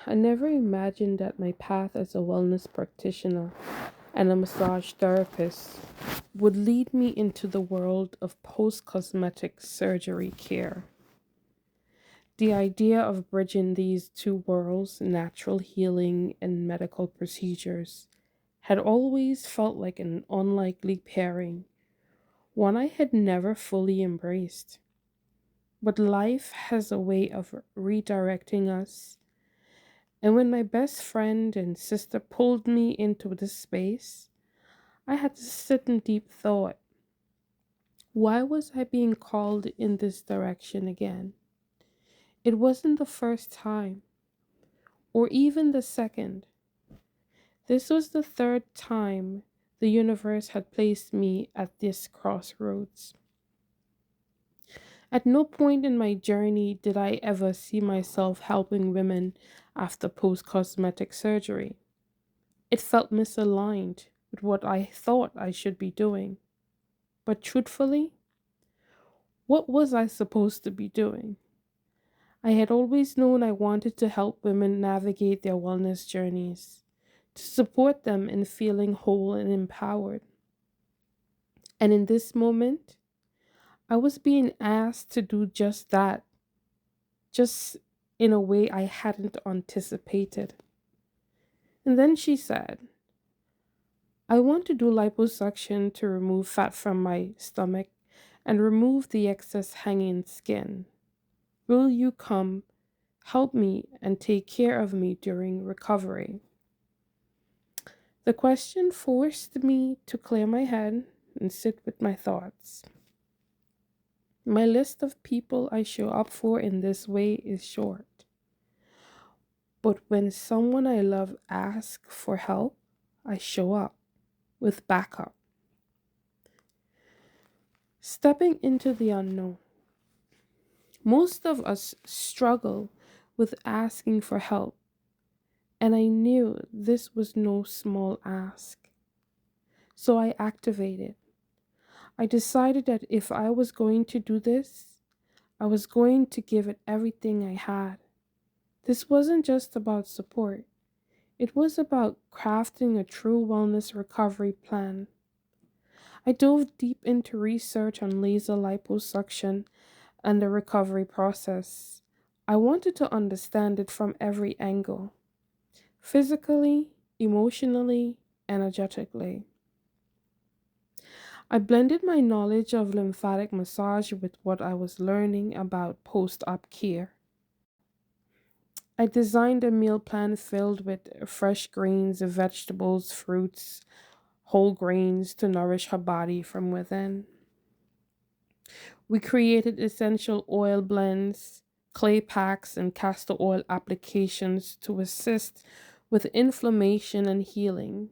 I never imagined that my path as a wellness practitioner and a massage therapist would lead me into the world of post cosmetic surgery care. The idea of bridging these two worlds, natural healing and medical procedures, had always felt like an unlikely pairing, one I had never fully embraced. But life has a way of redirecting us, and when my best friend and sister pulled me into this space, I had to sit in deep thought. Why was I being called in this direction again? It wasn't the first time, or even the second. This was the third time the universe had placed me at this crossroads. At no point in my journey did I ever see myself helping women after post cosmetic surgery. It felt misaligned with what I thought I should be doing. But truthfully, what was I supposed to be doing? I had always known I wanted to help women navigate their wellness journeys, to support them in feeling whole and empowered. And in this moment, I was being asked to do just that, just in a way I hadn't anticipated. And then she said, I want to do liposuction to remove fat from my stomach and remove the excess hanging skin. Will you come help me and take care of me during recovery? The question forced me to clear my head and sit with my thoughts. My list of people I show up for in this way is short. But when someone I love asks for help, I show up with backup. Stepping into the unknown. Most of us struggle with asking for help, and I knew this was no small ask. So I activated. I decided that if I was going to do this, I was going to give it everything I had. This wasn't just about support, it was about crafting a true wellness recovery plan. I dove deep into research on laser liposuction and the recovery process. I wanted to understand it from every angle: physically, emotionally, energetically. I blended my knowledge of lymphatic massage with what I was learning about post op care. I designed a meal plan filled with fresh greens, vegetables, fruits, whole grains to nourish her body from within. We created essential oil blends, clay packs, and castor oil applications to assist with inflammation and healing.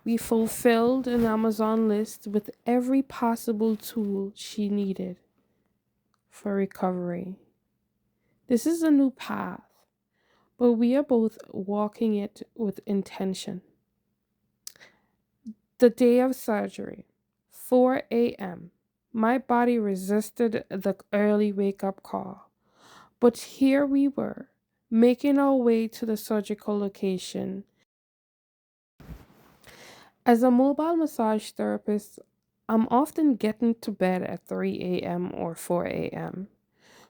We fulfilled an Amazon list with every possible tool she needed for recovery. This is a new path, but we are both walking it with intention. The day of surgery, 4 a.m. My body resisted the early wake up call, but here we were, making our way to the surgical location. As a mobile massage therapist, I'm often getting to bed at 3 a.m. or 4 a.m.,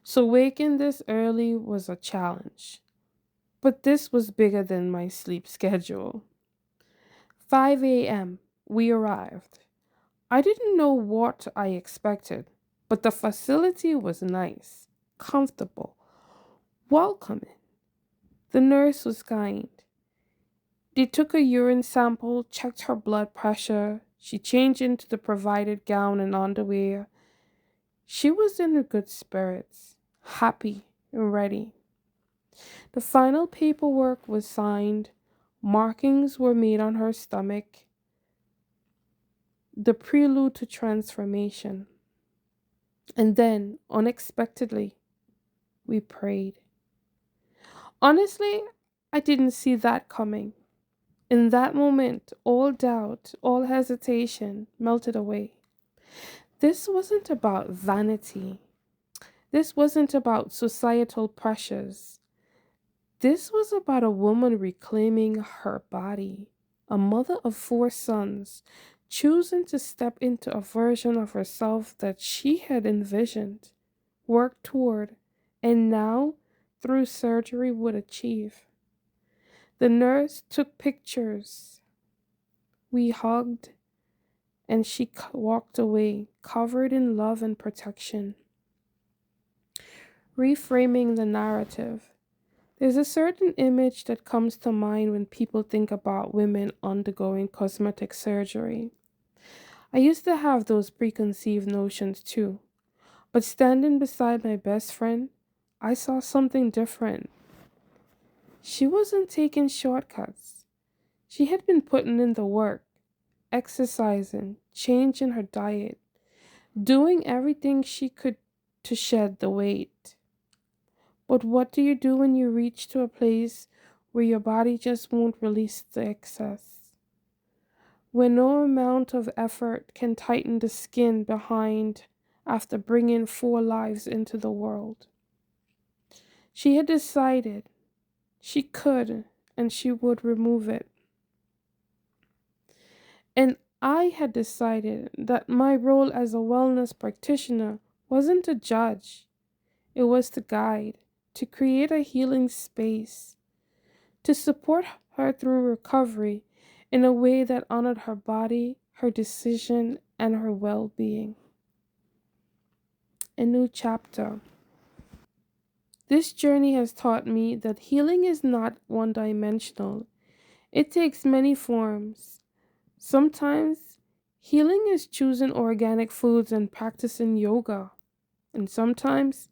so waking this early was a challenge. But this was bigger than my sleep schedule. 5 a.m., we arrived. I didn't know what I expected, but the facility was nice, comfortable, welcoming. The nurse was kind. They took a urine sample, checked her blood pressure. She changed into the provided gown and underwear. She was in good spirits, happy and ready. The final paperwork was signed. Markings were made on her stomach, the prelude to transformation. And then, unexpectedly, we prayed. Honestly, I didn't see that coming. In that moment, all doubt, all hesitation melted away. This wasn't about vanity. This wasn't about societal pressures. This was about a woman reclaiming her body, a mother of four sons, choosing to step into a version of herself that she had envisioned, worked toward, and now, through surgery, would achieve. The nurse took pictures. We hugged, and she walked away, covered in love and protection. Reframing the narrative. There's a certain image that comes to mind when people think about women undergoing cosmetic surgery. I used to have those preconceived notions too, but standing beside my best friend, I saw something different. She wasn't taking shortcuts. She had been putting in the work, exercising, changing her diet, doing everything she could to shed the weight. But what do you do when you reach to a place where your body just won't release the excess? When no amount of effort can tighten the skin behind after bringing four lives into the world. She had decided she could and she would remove it. And I had decided that my role as a wellness practitioner wasn't to judge, it was to guide, to create a healing space, to support her through recovery in a way that honored her body, her decision, and her well being. A new chapter. This journey has taught me that healing is not one dimensional, it takes many forms. Sometimes healing is choosing organic foods and practicing yoga, and sometimes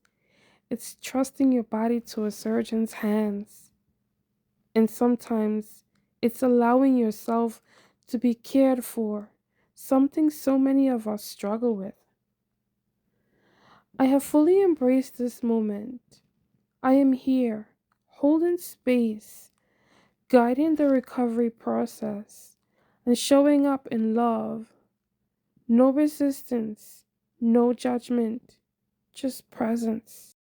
it's trusting your body to a surgeon's hands. And sometimes it's allowing yourself to be cared for, something so many of us struggle with. I have fully embraced this moment. I am here, holding space, guiding the recovery process, and showing up in love. No resistance, no judgment, just presence.